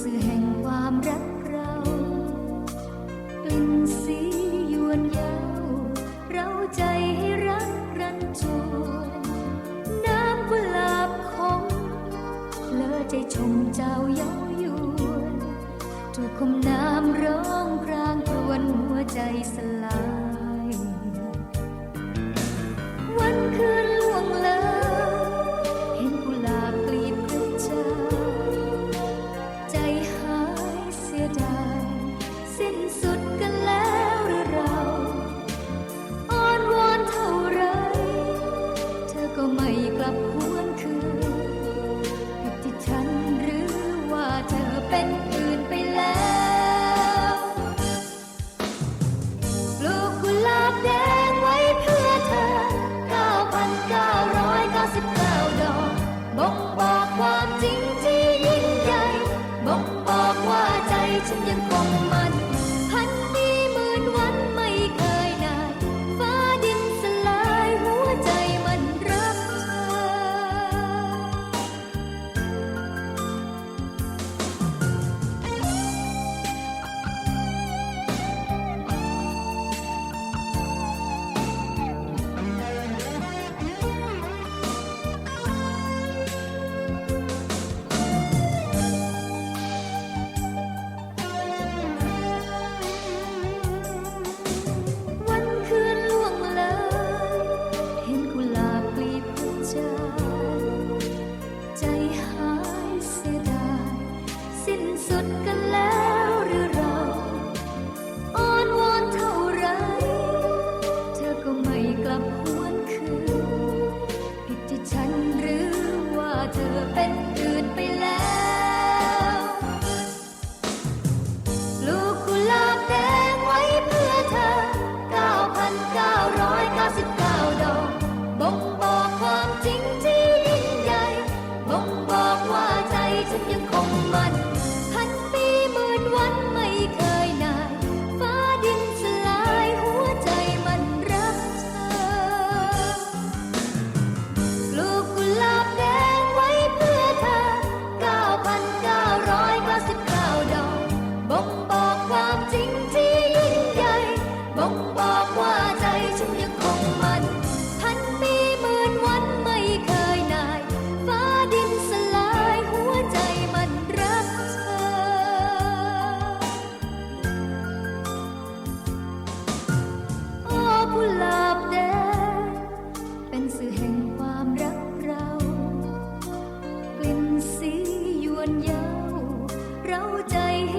สื่อแห่งความรักเรากลิ่นสียวนเย้าเราใจให้รักรันจวนน้ำกุหลาบคมเลอใจชมเจ้าเย้ายวนถูกคมน้ำร้องครางครวญหัวใจสลายวันคืนล่วงเลยเห็นกุหลาบกลีบกระจายใจหายเสียดายสิ้นสุดกันแล้วหรือเราอ้อนวอนเท่าไรเธอก็ไม่กลับหวนคืนผิดที่ฉันหรือว่าเธอเป็นอื่นไปแล้วปลูกกุหลาบแดงไว้เพื่อเธอ 9,999 ดอกบ่งบอกความจริงที่ยิ่งใหญ่บ่งบอกว่าใจฉันยังคงมั่นพันปีหมื่นวันไม่เคยนานฟ้าดินสลายหัวใจมันรักเธวันคืนล่วงเลยเห็นกุหลาบกลีบกระจายใจหายเสียดายสิ้นสุดกันแล้วหรือเราอ้อนวอนเท่าไรเธอก็ไม่กลับหวนคืนผิดที่ฉันหรือว่าเธอเป็นอื่นไปแล้วลูกกุหลาบแดงไว้เพื่อเธอ 9,999 ดอกบ่งบอกความจริงที่ยิ่งใหญ่บ่งบอกว่าใจฉันยังคงมั่นพันปีหมื่นวันไม่เคยนานฟ้าดินสลายหัวใจมันรักเธอลูกกุหลาบแดงไว้เพื่อเธอ 9,999 ดอกบ่งบอกความจริงที่ยิ่งใหญ่บ่งบอกว่าใจฉันยังคงมั่นพันปีหมื่นวันไม่เคยนานฟ้าดินสลายหัวใจมันรักเธอโอ้กุหลาบแดงเป็นสื่อแห่งความรักเรากลิ่นสียวนเย้าเราใจให้